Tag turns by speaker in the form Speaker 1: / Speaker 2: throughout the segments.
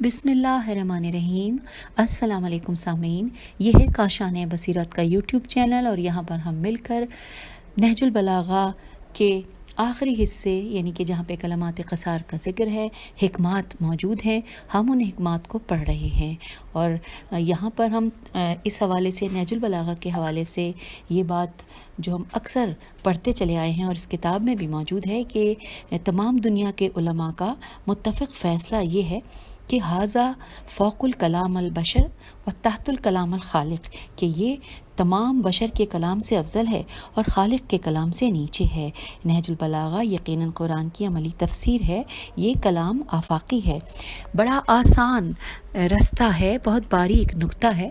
Speaker 1: بسم اللہ الرحمن الرحیم۔ السلام علیکم سامعین، یہ ہے کاشان بصیرت کا یوٹیوب چینل اور یہاں پر ہم مل کر نہج البلاغہ کے آخری حصے یعنی کہ جہاں پہ کلمات قصار کا ذکر ہے، حکمات موجود ہیں، ہم ان حکمات کو پڑھ رہے ہیں۔ اور یہاں پر ہم اس حوالے سے نہج البلاغہ کے حوالے سے یہ بات جو ہم اکثر پڑھتے چلے آئے ہیں اور اس کتاب میں بھی موجود ہے کہ تمام دنیا کے علماء کا متفق فیصلہ یہ ہے کہ ھذا فوق الکلام البشر و تحت الکلام الخالق، کہ یہ تمام بشر کے کلام سے افضل ہے اور خالق کے کلام سے نیچے ہے۔ نہج البلاغہ یقیناً قرآن کی عملی تفسیر ہے، یہ کلام آفاقی ہے، بڑا آسان رستہ ہے، بہت باریک نکتہ ہے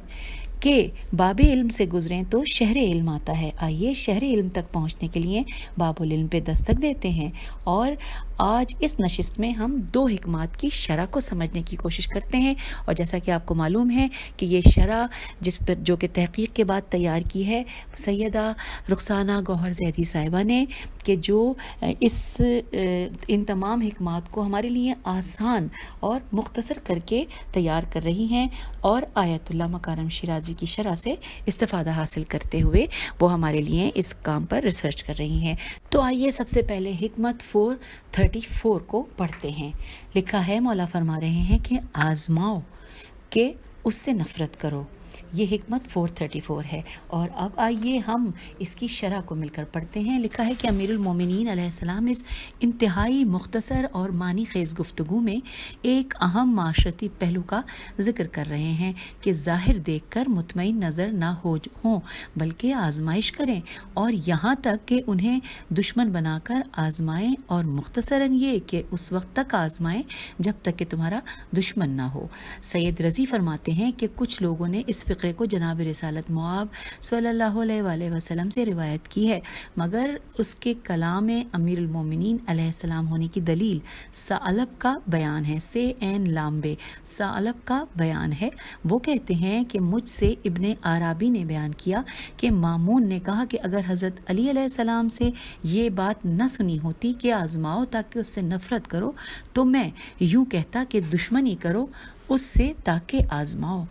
Speaker 1: کہ باب علم سے گزریں تو شہر علم آتا ہے۔ آئیے شہر علم تک پہنچنے کے لیے باب العلم پہ دستک دیتے ہیں، اور آج اس نشست میں ہم دو حکمات کی شرح کو سمجھنے کی کوشش کرتے ہیں۔ اور جیسا کہ آپ کو معلوم ہے کہ یہ شرح جس پر جو کہ تحقیق کے بعد تیار کی ہے سیدہ رخسانہ گوہر زیدی صاحبہ نے، کہ جو ان تمام حکمات کو ہمارے لیے آسان اور مختصر کر کے تیار کر رہی ہیں، اور آیت اللہ مکارم شیرازی کی شرح سے استفادہ حاصل کرتے ہوئے وہ ہمارے لیے اس کام پر ریسرچ کر رہی ہیں۔ تو آئیے سب سے پہلے حکمت 434 کو پڑھتے ہیں۔ لکھا ہے، مولا فرما رہے ہیں کہ آزماؤ کہ اس سے نفرت کرو، یہ حکمت 434 ہے۔ اور اب آئیے ہم اس کی شرح کو مل کر پڑھتے ہیں۔ لکھا ہے کہ امیر المومنین علیہ السلام اس انتہائی مختصر اور معنی خیز گفتگو میں ایک اہم معاشرتی پہلو کا ذکر کر رہے ہیں کہ ظاہر دیکھ کر مطمئن نظر نہ ہوں بلکہ آزمائش کریں، اور یہاں تک کہ انہیں دشمن بنا کر آزمائیں، اور مختصراً یہ کہ اس وقت تک آزمائیں جب تک کہ تمہارا دشمن نہ ہو۔ سید رضی فرماتے ہیں کہ کچھ لوگوں نے اس فقرے کو جناب رسالت مآب صلی اللہ علیہ وآلہ وسلم سے روایت کی ہے، مگر اس کے کلام امیر المومنین علیہ السلام ہونے کی دلیل ثعلب کا بیان ہے، سے این لامبے ثعلب کا بیان ہے۔ وہ کہتے ہیں کہ مجھ سے ابن عرابی نے بیان کیا کہ مامون نے کہا کہ اگر حضرت علی علیہ السلام سے یہ بات نہ سنی ہوتی کہ آزماؤ تاکہ اس سے نفرت کرو، تو میں یوں کہتا کہ دشمنی کرو اس سے تاکہ آزماؤ۔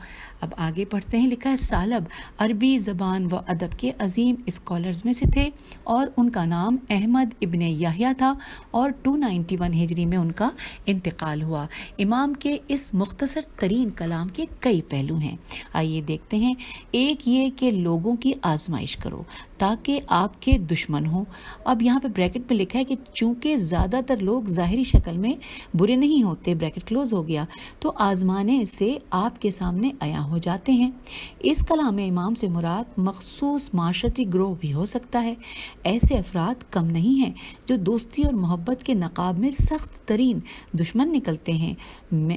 Speaker 1: اب آگے پڑھتے ہیں۔ لکھا ہے، ثعلب عربی زبان و ادب کے عظیم اسکالرز میں سے تھے، اور ان کا نام احمد ابن یحییٰ تھا، اور 291 ہجری میں ان کا انتقال ہوا۔ امام کے اس مختصر ترین کلام کے کئی پہلو ہیں، آئیے دیکھتے ہیں۔ ایک یہ کہ لوگوں کی آزمائش کرو تاکہ آپ کے دشمن ہوں۔ اب یہاں پہ بریکٹ پہ لکھا ہے کہ چونکہ زیادہ تر لوگ ظاہری شکل میں برے نہیں ہوتے، بریکٹ کلوز ہو گیا، تو آزمانے سے آپ کے سامنے عیاں ہو جاتے ہیں۔ اس کلام امام سے مراد مخصوص معاشرتی گروہ بھی ہو سکتا ہے۔ ایسے افراد کم نہیں ہیں جو دوستی اور محبت کے نقاب میں سخت ترین دشمن نکلتے ہیں۔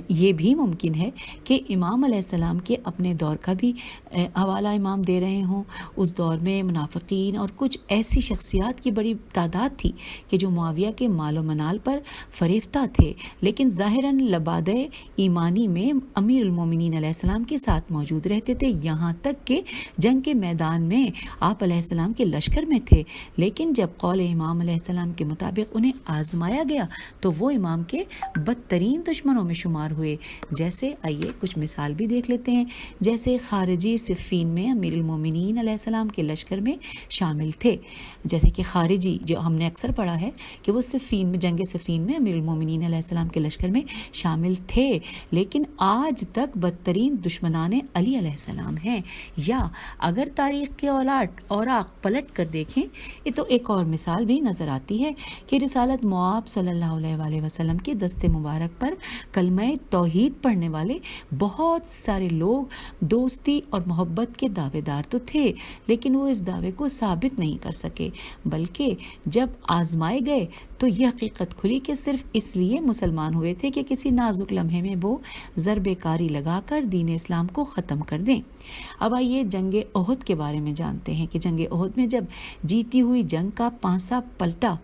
Speaker 1: یہ بھی ممکن ہے کہ امام علیہ السلام کے اپنے دور کا بھی حوالہ امام دے رہے ہوں۔ اس دور میں منافقین اور کچھ ایسی شخصیات کی بڑی تعداد تھی کہ جو معاویہ کے مال و منال پر فریفتہ تھے، لیکن ظاہراً لبادہ ایمانی میں امیر المومنین علیہ السلام کے ساتھ موجود رہتے تھے، یہاں تک کہ جنگ کے میدان میں آپ علیہ السلام کے لشکر میں تھے، لیکن جب قول امام علیہ السلام کے مطابق انہیں آزمایا گیا تو وہ امام کے بدترین دشمنوں میں شمار ہوئے۔ جیسے آئیے کچھ مثال بھی دیکھ لیتے ہیں، جیسے خارجی صفین میں امیر المومنین علیہ السلام کے لشکر میں شامل تھے، جیسے کہ خارجی جو ہم نے اکثر پڑھا ہے کہ وہ صفین میں، جنگ صفین میں امیر المومنین علیہ السلام کے لشکر میں شامل تھے، لیکن آج تک بدترین دشمنان علی علیہ السلام ہیں۔ یا اگر تاریخ کے اوراق پلٹ کر دیکھیں تو ایک اور مثال بھی نظر آتی ہے کہ رسالت مآب صلی اللہ علیہ وآلہ وسلم کے دست مبارک پر کلمہ توحید پڑھنے والے بہت سارے لوگ دوستی اور محبت کے دعوے دار تو تھے، لیکن وہ اس دعوے کو ثابت نہیں کر سکے، بلکہ جب آزمائے گئے تو یہ حقیقت کھلی کہ صرف اس لیے مسلمان ہوئے تھے کہ کسی نازک لمحے میں وہ ضرب کاری لگا کر دین اسلام کو ختم کر دیں۔ اب آئیے جنگ احد کے بارے میں جانتے ہیں کہ جنگ احد میں جب جیتی ہوئی جنگ کا پانسا پلٹا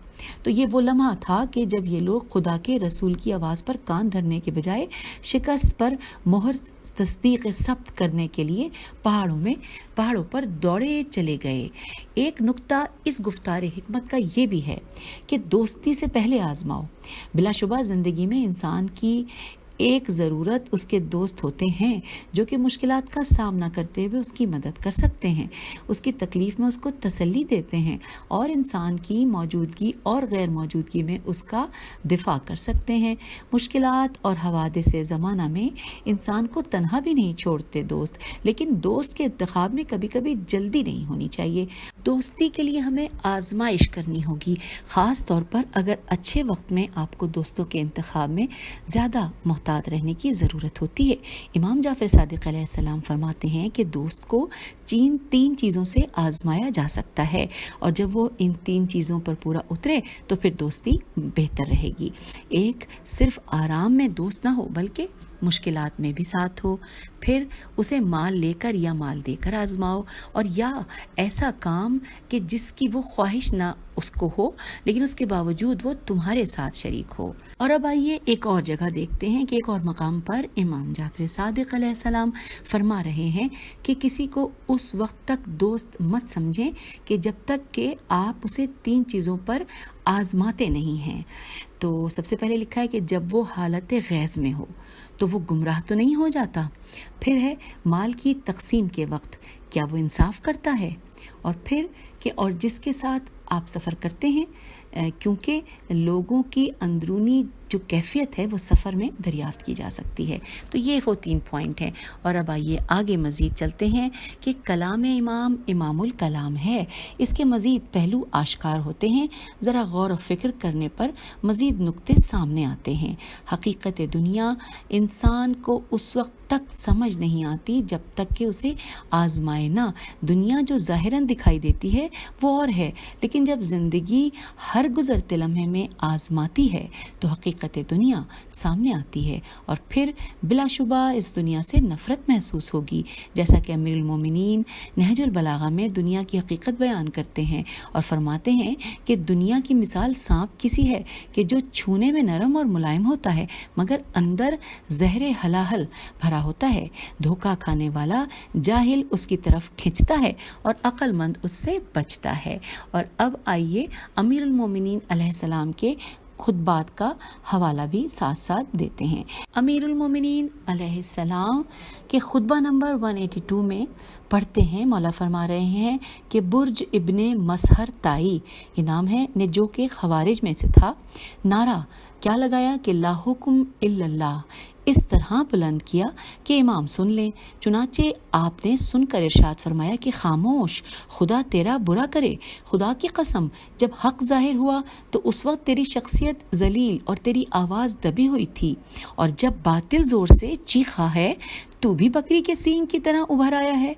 Speaker 1: تو یہ وہ لمحہ تھا کہ جب یہ لوگ خدا کے رسول کی آواز پر کان دھرنے کے بجائے شکست پر مہر تصدیق ثبت کرنے کے لیے پہاڑوں پر دوڑے چلے گئے۔ ایک نقطہ اس گفتار حکمت کا یہ بھی ہے کہ دوستی سے پہلے آزماؤ۔ بلا شبہ زندگی میں انسان کی ایک ضرورت اس کے دوست ہوتے ہیں جو کہ مشکلات کا سامنا کرتے ہوئے اس کی مدد کر سکتے ہیں، اس کی تکلیف میں اس کو تسلی دیتے ہیں اور انسان کی موجودگی اور غیر موجودگی میں اس کا دفاع کر سکتے ہیں۔ مشکلات اور حوادث زمانہ میں انسان کو تنہا بھی نہیں چھوڑتے دوست، لیکن دوست کے انتخاب میں کبھی کبھی جلدی نہیں ہونی چاہیے۔ دوستی کے لیے ہمیں آزمائش کرنی ہوگی، خاص طور پر اگر اچھے وقت میں آپ کو دوستوں کے انتخاب میں زیادہ محتاط رہنے کی ضرورت ہوتی ہے۔ امام جعفر صادق علیہ السلام فرماتے ہیں کہ دوست کو تین چیزوں سے آزمایا جا سکتا ہے، اور جب وہ ان 3 چیزوں پر پورا اترے تو پھر دوستی بہتر رہے گی۔ ایک، صرف آرام میں دوست نہ ہو بلکہ مشکلات میں بھی ساتھ ہو، پھر اسے مال لے کر یا مال دے کر آزماؤ، اور یا ایسا کام کہ جس کی وہ خواہش نہ اس کو ہو لیکن اس کے باوجود وہ تمہارے ساتھ شریک ہو۔ اور اب آئیے ایک اور جگہ دیکھتے ہیں کہ ایک اور مقام پر امام جعفر صادق علیہ السلام فرما رہے ہیں کہ کسی کو اس وقت تک دوست مت سمجھیں کہ جب تک کہ آپ اسے 3 چیزوں پر آزماتے نہیں ہیں۔ تو سب سے پہلے لکھا ہے کہ جب وہ حالت غیظ میں ہو تو وہ گمراہ تو نہیں ہو جاتا، پھر ہے مال کی تقسیم کے وقت کیا وہ انصاف کرتا ہے، اور پھر کہ اور جس کے ساتھ آپ سفر کرتے ہیں، کیونکہ لوگوں کی اندرونی جو کیفیت ہے وہ سفر میں دریافت کی جا سکتی ہے۔ تو یہ وہ 3 پوائنٹ ہیں۔ اور اب آئیے آگے مزید چلتے ہیں کہ کلام امام امام الکلام ہے، اس کے مزید پہلو آشکار ہوتے ہیں، ذرا غور و فکر کرنے پر مزید نکتے سامنے آتے ہیں۔ حقیقت دنیا انسان کو اس وقت تک سمجھ نہیں آتی جب تک کہ اسے آزمائے نہ۔ دنیا جو ظاہراً دکھائی دیتی ہے وہ اور ہے، لیکن جب زندگی ہر گزرتے لمحے میں آزماتی ہے تو حقیقت دنیا سامنے آتی ہے، اور پھر بلا شبہ اس دنیا سے نفرت محسوس ہوگی، جیسا کہ امیر المومنین نہج البلاغہ میں دنیا کی حقیقت بیان کرتے ہیں اور فرماتے ہیں کہ دنیا کی مثال سانپ کسی ہے کہ جو چھونے میں نرم اور ملائم ہوتا ہے مگر اندر زہر ہلاہل بھرا ہوتا ہے۔ دھوکہ کھانے والا جاہل اس کی طرف کھنچتا ہے اور عقل مند اس سے بچتا ہے۔ اور اب آئیے امیر المومنین علیہ السلام کے خطبات کا حوالہ بھی ساتھ ساتھ دیتے ہیں۔ امیر المومنین علیہ السلام کے خطبہ نمبر 182 میں پڑھتے ہیں، مولا فرما رہے ہیں کہ برج ابن مسہر تائی، یہ نام ہے، نے جو کہ خوارج میں سے تھا، نعرہ کیا لگایا کہ لا حکم الا اللہ، اس طرح بلند کیا کہ امام سن لیں۔ چنانچہ آپ نے سن کر ارشاد فرمایا کہ خاموش، خدا تیرا برا کرے، خدا کی قسم جب حق ظاہر ہوا تو اس وقت تیری شخصیت ذلیل اور تیری آواز دبی ہوئی تھی، اور جب باطل زور سے چیخا ہے تو بھی بکری کے سینگ کی طرح ابھر آیا ہے۔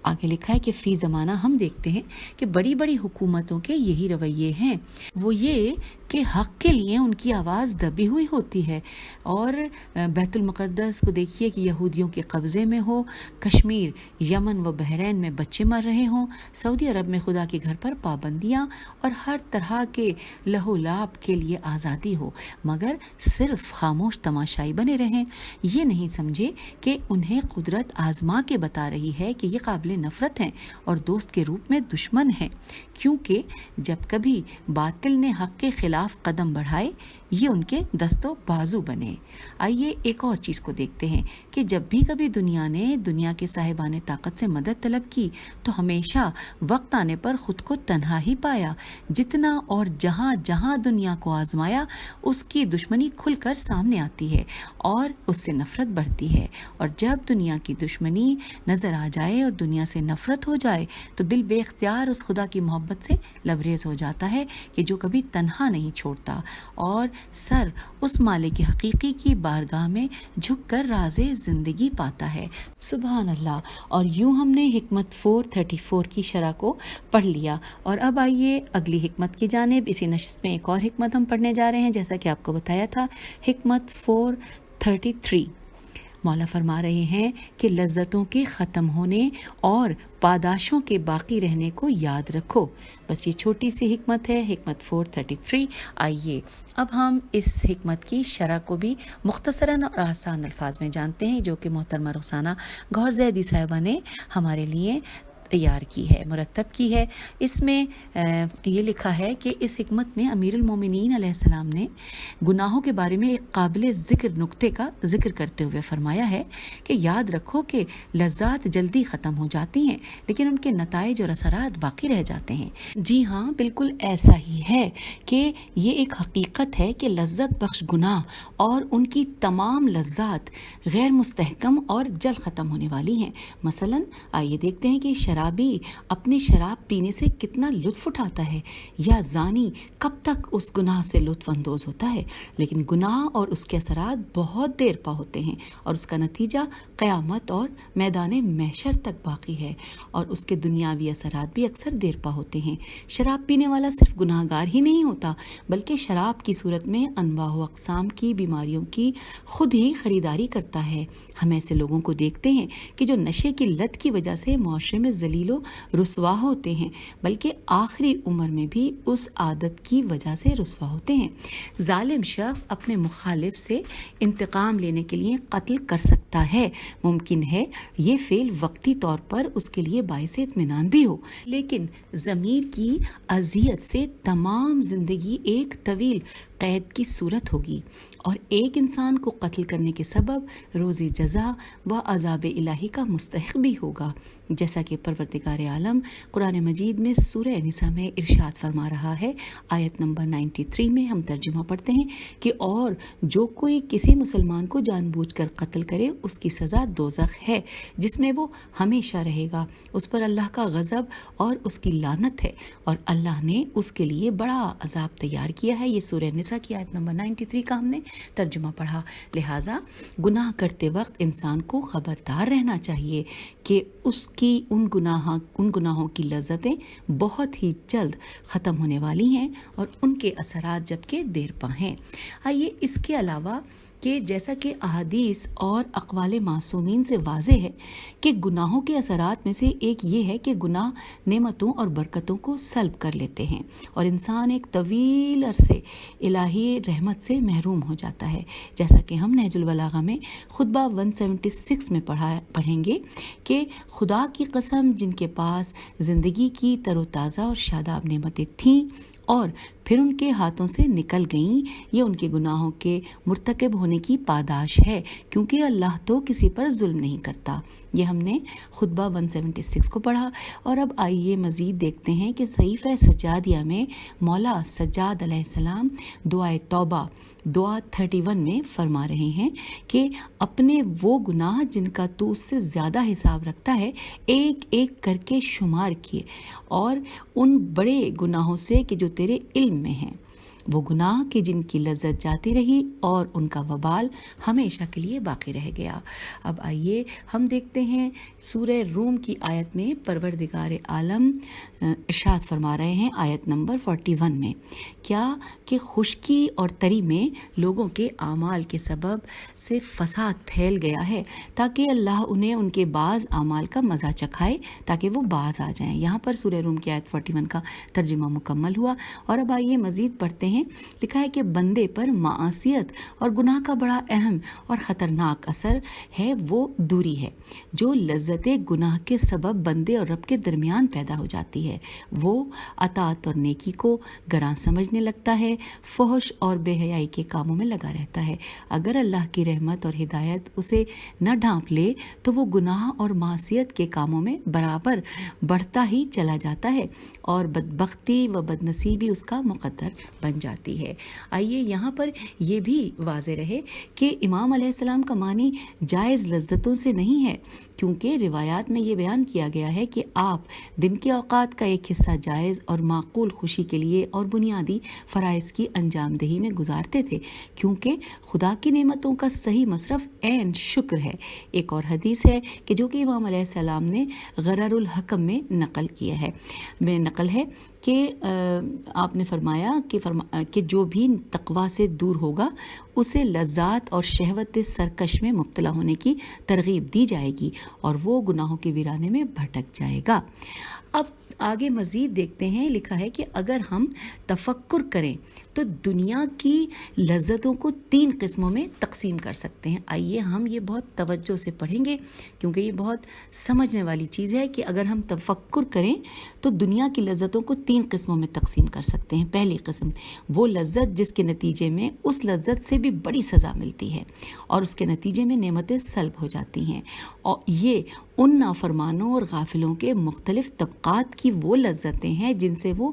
Speaker 1: آگے لکھا ہے کہ فی زمانہ ہم دیکھتے ہیں کہ بڑی بڑی حکومتوں کے یہی رویے ہیں، وہ یہ کہ حق کے لیے ان کی آواز دبی ہوئی ہوتی ہے، اور بیت المقدس کو دیکھیے کہ یہودیوں کے قبضے میں ہو، کشمیر، یمن و بحرین میں بچے مر رہے ہوں، سعودی عرب میں خدا کے گھر پر پابندیاں اور ہر طرح کے لہو لعب کے لیے آزادی ہو، مگر صرف خاموش تماشائی بنے رہیں، یہ نہیں سمجھے کہ انہیں قدرت آزما کے بتا رہی ہے کہ یہ قابل نفرت ہیں اور دوست کے روپ میں دشمن ہیں، کیونکہ جب کبھی باطل نے حق کے خلاف قدم بڑھائے یہ ان کے دست و بازو بنے۔ آئیے ایک اور چیز کو دیکھتے ہیں کہ جب بھی کبھی دنیا نے دنیا کے صاحبان طاقت سے مدد طلب کی تو ہمیشہ وقت آنے پر خود کو تنہا ہی پایا۔ جتنا اور جہاں جہاں دنیا کو آزمایا اس کی دشمنی کھل کر سامنے آتی ہے اور اس سے نفرت بڑھتی ہے، اور جب دنیا کی دشمنی نظر آ جائے اور دنیا سے نفرت ہو جائے تو دل بے اختیار اس خدا کی محبت سے لبریز ہو جاتا ہے کہ جو کبھی تنہا نہیں چھوڑتا، اور سر اس مالک حقیقی کی بارگاہ میں جھک کر راز زندگی پاتا ہے۔ سبحان اللہ۔ اور یوں ہم نے حکمت 434 کی شرح کو پڑھ لیا، اور اب آئیے اگلی حکمت کی جانب۔ اسی نشست میں ایک اور حکمت ہم پڑھنے جا رہے ہیں، جیسا کہ آپ کو بتایا تھا، حکمت 433۔ مولا فرما رہے ہیں کہ لذتوں کے ختم ہونے اور پاداشوں کے باقی رہنے کو یاد رکھو۔ بس یہ چھوٹی سی حکمت ہے، حکمت 433۔ آئیے اب ہم اس حکمت کی شرح کو بھی مختصراً اور آسان الفاظ میں جانتے ہیں، جو کہ محترمہ رخسانہ گوہر زیدی صاحبہ نے ہمارے لیے تیار کی ہے، مرتب کی ہے۔ اس میں یہ لکھا ہے کہ اس حکمت میں امیر المومنین علیہ السلام نے گناہوں کے بارے میں ایک قابل ذکر نکتے کا ذکر کرتے ہوئے فرمایا ہے کہ یاد رکھو کہ لذات جلدی ختم ہو جاتی ہیں لیکن ان کے نتائج اور اثرات باقی رہ جاتے ہیں۔ جی ہاں، بالکل ایسا ہی ہے کہ یہ ایک حقیقت ہے کہ لذت بخش گناہ اور ان کی تمام لذات غیر مستحکم اور جلد ختم ہونے والی ہیں۔ مثلاً آئیے دیکھتے ہیں کہ شرابی اپنی شراب پینے سے کتنا لطف اٹھاتا ہے، یا زانی کب تک اس گناہ سے لطف اندوز ہوتا ہے، لیکن گناہ اور اس کے اثرات بہت دیر پا ہوتے ہیں اور اس کا نتیجہ قیامت اور میدان محشر تک باقی ہے، اور اس کے دنیاوی اثرات بھی اکثر دیر پا ہوتے ہیں۔ شراب پینے والا صرف گناہ گار ہی نہیں ہوتا بلکہ شراب کی صورت میں انواع و اقسام کی بیماریوں کی خود ہی خریداری کرتا ہے۔ ہم ایسے لوگوں کو دیکھتے ہیں کہ جو نشے کی لت کی وجہ سے معاشرے میں ذلیل و رسوا ہوتے ہیں، بلکہ آخری عمر میں بھی اس عادت کی وجہ سے رسوا ہوتے ہیں۔ ظالم شخص اپنے مخالف سے انتقام لینے کے لیے قتل کر سکتا ہے، ممکن ہے یہ فعل وقتی طور پر اس کے لیے باعث اطمینان بھی ہو، لیکن ضمیر کی اذیت سے تمام زندگی ایک طویل قید کی صورت ہوگی، اور ایک انسان کو قتل کرنے کے سبب روز جزا و عذاب الہی کا مستحق بھی ہوگا، جیسا کہ پروردگار عالم قرآن مجید میں سورہ نساء میں ارشاد فرما رہا ہے۔ آیت نمبر 93 میں ہم ترجمہ پڑھتے ہیں کہ اور جو کوئی کسی مسلمان کو جان بوجھ کر قتل کرے اس کی سزا دوزخ ہے جس میں وہ ہمیشہ رہے گا، اس پر اللہ کا غضب اور اس کی لعنت ہے، اور اللہ نے اس کے لیے بڑا عذاب تیار کیا ہے۔ یہ سورہ نساء کی آیت نمبر 93 کا ہم نے ترجمہ پڑھا۔ لہٰذا گناہ کرتے وقت انسان کو خبردار رہنا چاہیے کہ اس کی ان گناہوں کی لذتیں بہت ہی جلد ختم ہونے والی ہیں اور ان کے اثرات جبکہ دیر پا ہیں۔ آئیے اس کے علاوہ کہ جیسا کہ احادیث اور اقوال معصومین سے واضح ہے کہ گناہوں کے اثرات میں سے ایک یہ ہے کہ گناہ نعمتوں اور برکتوں کو سلب کر لیتے ہیں اور انسان ایک طویل عرصے الہی رحمت سے محروم ہو جاتا ہے، جیسا کہ ہم نہج البلاغہ میں خطبہ 176 میں پڑھیں گے کہ خدا کی قسم جن کے پاس زندگی کی تر و تازہ اور شاداب نعمتیں تھیں اور پھر ان کے ہاتھوں سے نکل گئیں، یہ ان کے گناہوں کے مرتکب ہونے کی پاداش ہے، کیونکہ اللہ تو کسی پر ظلم نہیں کرتا۔ یہ ہم نے خطبہ 176 کو پڑھا، اور اب آئیے مزید دیکھتے ہیں کہ صحیفہ سجادیہ میں مولا سجاد علیہ السلام دعائے توبہ دعا 31 میں فرما رہے ہیں کہ اپنے وہ گناہ جن کا تو اس سے زیادہ حساب رکھتا ہے ایک ایک کر کے شمار کیے، اور ان بڑے گناہوں سے کہ جو تیرے علم میں ہیں، وہ گناہ کہ جن کی لذت جاتی رہی اور ان کا وبال ہمیشہ کے لیے باقی رہ گیا۔ اب آئیے ہم دیکھتے ہیں سورہ روم کی آیت میں پروردگار عالم ارشاد فرما رہے ہیں آیت نمبر 41 میں، کیا کہ خشکی اور تری میں لوگوں کے اعمال کے سبب سے فساد پھیل گیا ہے تاکہ اللہ انہیں ان کے بعض اعمال کا مزہ چکھائے تاکہ وہ باز آ جائیں۔ یہاں پر سورہ روم کی آیت 41 کا ترجمہ مکمل ہوا، اور اب آئیے مزید پڑھتے ہیں۔ لکھا ہے کہ بندے پر معاصیت اور گناہ کا بڑا اہم اور خطرناک اثر ہے وہ دوری ہے جو لذت گناہ کے سبب بندے اور رب کے درمیان پیدا ہو جاتی ہے۔ وہ اطاعت اور نیکی کو گراں سمجھنے لگتا ہے، فحش اور بے حیائی کے کاموں میں لگا رہتا ہے۔ اگر اللہ کی رحمت اور ہدایت اسے نہ ڈھانپ لے تو وہ گناہ اور معصیت کے کاموں میں برابر بڑھتا ہی چلا جاتا ہے اور بدبختی و بدنصیبی اس کا مقدر بن جاتی ہے۔ آئیے یہاں پر یہ بھی واضح رہے کہ امام علیہ السلام کا معنی جائز لذتوں سے نہیں ہے، کیونکہ روایات میں یہ بیان کیا گیا ہے کہ آپ دن کے اوقات کا ایک حصہ جائز اور معقول خوشی کے لیے اور بنیادی فرائض کی انجام دہی میں گزارتے تھے، کیونکہ خدا کی نعمتوں کا صحیح مصرف عین شکر ہے۔ ایک اور حدیث ہے کہ جو کہ امام علیہ السلام نے غرر الحکم میں نقل ہے کہ آپ نے فرمایا کہ جو بھی تقوی سے دور ہوگا اسے لذات اور شہوت سرکش میں مبتلا ہونے کی ترغیب دی جائے گی اور وہ گناہوں کے ویرانے میں بھٹک جائے گا۔ اب آگے مزید دیکھتے ہیں، لکھا ہے کہ اگر ہم تفکر کریں تو دنیا کی لذتوں کو 3 قسموں میں تقسیم کر سکتے ہیں۔ آئیے ہم یہ بہت توجہ سے پڑھیں گے کیونکہ یہ بہت سمجھنے والی چیز ہے کہ اگر ہم تفکر کریں تو دنیا کی لذتوں کو 3 قسموں میں تقسیم کر سکتے ہیں۔ پہلی قسم وہ لذت جس کے نتیجے میں اس لذت سے بھی بڑی سزا ملتی ہے اور اس کے نتیجے میں نعمتیں سلب ہو جاتی ہیں، اور یہ ان نافرمانوں اور غافلوں کے مختلف طبقات کی وہ لذتیں ہیں جن سے وہ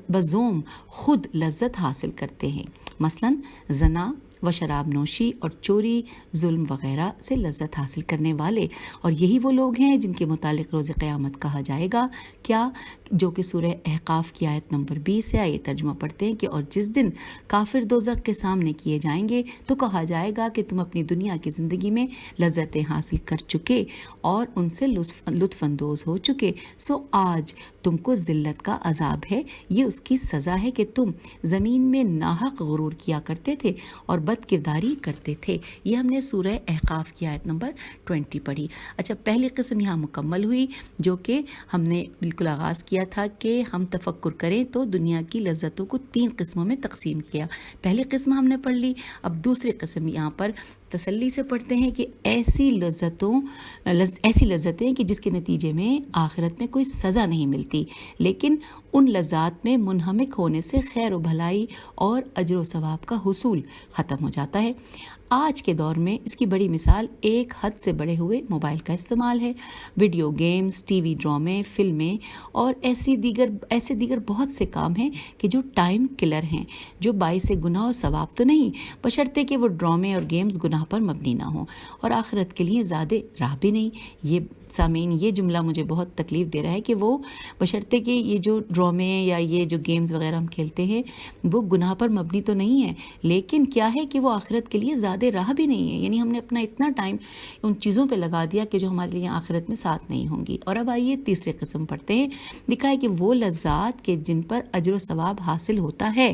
Speaker 1: بزوم خود لذت حاصل کرتے ہیں، مثلاً زنا و شراب نوشی اور چوری، ظلم وغیرہ سے لذت حاصل کرنے والے۔ اور یہی وہ لوگ ہیں جن کے متعلق روز قیامت کہا جائے گا، کیا، جو کہ سورہ احقاف کی آیت نمبر 20 ہے۔ یہ ترجمہ پڑھتے ہیں کہ اور جس دن کافر دوزخ کے سامنے کیے جائیں گے تو کہا جائے گا کہ تم اپنی دنیا کی زندگی میں لذتیں حاصل کر چکے اور ان سے لطف اندوز ہو چکے، سو آج تم کو ذلت کا عذاب ہے، یہ اس کی سزا ہے کہ تم زمین میں ناحق غرور کیا کرتے تھے اور بد کرداری کرتے تھے۔ یہ ہم نے سورہ احقاف کی آیت نمبر 20 پڑھی۔ اچھا، پہلی قسم یہاں مکمل ہوئی جو کہ ہم نے بالکل آغاز کیا تھا کہ ہم تفکر کریں تو دنیا کی لذتوں کو 3 قسموں میں تقسیم کیا۔ پہلی قسم ہم نے پڑھ لی، اب دوسری قسم یہاں پر تسلی سے پڑھتے ہیں کہ ایسی لذتیں کہ جس کے نتیجے میں آخرت میں کوئی سزا نہیں ملتی، لیکن ان لذات میں منہمک ہونے سے خیر و بھلائی اور اجر و ثواب کا حصول ختم ہو جاتا ہے۔ آج کے دور میں اس کی بڑی مثال ایک حد سے بڑے ہوئے موبائل کا استعمال ہے۔ ویڈیو گیمز، ٹی وی ڈرامے، فلمیں اور ایسے دیگر بہت سے کام ہیں کہ جو ٹائم کلر ہیں، جو باعث گناہ و ثواب تو نہیں، بشرطے کہ وہ ڈرامے اور گیمز گناہ پر مبنی نہ ہوں اور آخرت کے لیے زیادہ راہ بھی نہیں۔ یہ سامعین، یہ جملہ مجھے بہت تکلیف دے رہا ہے کہ وہ بشرطے کہ یہ جو ڈرامے یا یہ جو گیمز وغیرہ ہم کھیلتے ہیں وہ گناہ پر مبنی تو نہیں ہے، لیکن کیا ہے کہ وہ آخرت کے لیے زیادہ راہ بھی نہیں ہے، یعنی ہم نے اپنا اتنا ٹائم ان چیزوں پہ لگا دیا کہ جو ہمارے لیے آخرت میں ساتھ نہیں ہوں گی۔ اور اب آئیے تیسری قسم پڑھتے ہیں۔ لکھا ہے کہ وہ لذات کے جن پر اجر و ثواب حاصل ہوتا ہے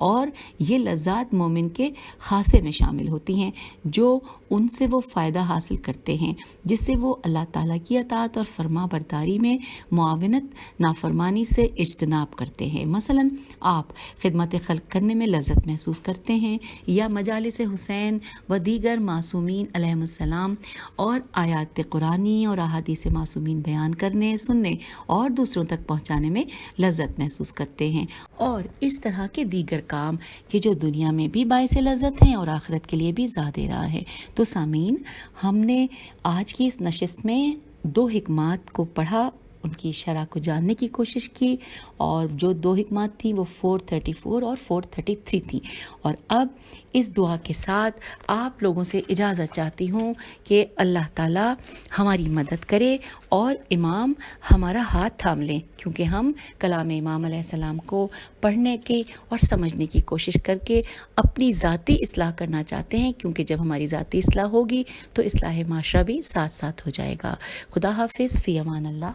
Speaker 1: اور یہ لذات مومن کے خاصے میں شامل ہوتی ہیں، جو ان سے وہ فائدہ حاصل کرتے ہیں جس سے وہ اللہ تعالیٰ کی اطاعت اور فرما برداری میں معاونت، نافرمانی سے اجتناب کرتے ہیں۔ مثلاً آپ خدمت خلق کرنے میں لذت محسوس کرتے ہیں یا مجالس حسین و دیگر معصومین علیہم السلام اور آیات قرآنی اور احادیث معصومین بیان کرنے، سننے اور دوسروں تک پہنچانے میں لذت محسوس کرتے ہیں، اور اس طرح کے دیگر کام کہ جو دنیا میں بھی باعث لذت ہیں اور آخرت کے لیے بھی زیادہ راہ ہے۔ تو سامعین، ہم نے آج کی اس نشست میں 2 حکمات کو پڑھا، ان کی شرح کو جاننے کی کوشش کی، اور جو 2 حکمات تھیں وہ 434 اور 433 تھیں۔ اور اب اس دعا کے ساتھ آپ لوگوں سے اجازت چاہتی ہوں کہ اللہ تعالیٰ ہماری مدد کرے اور امام ہمارا ہاتھ تھام لیں، کیونکہ ہم کلام امام علیہ السلام کو پڑھنے کی اور سمجھنے کی کوشش کر کے اپنی ذاتی اصلاح کرنا چاہتے ہیں، کیونکہ جب ہماری ذاتی اصلاح ہوگی تو اصلاح معاشرہ بھی ساتھ ساتھ ہو جائے گا۔ خدا حافظ، فی امان اللہ۔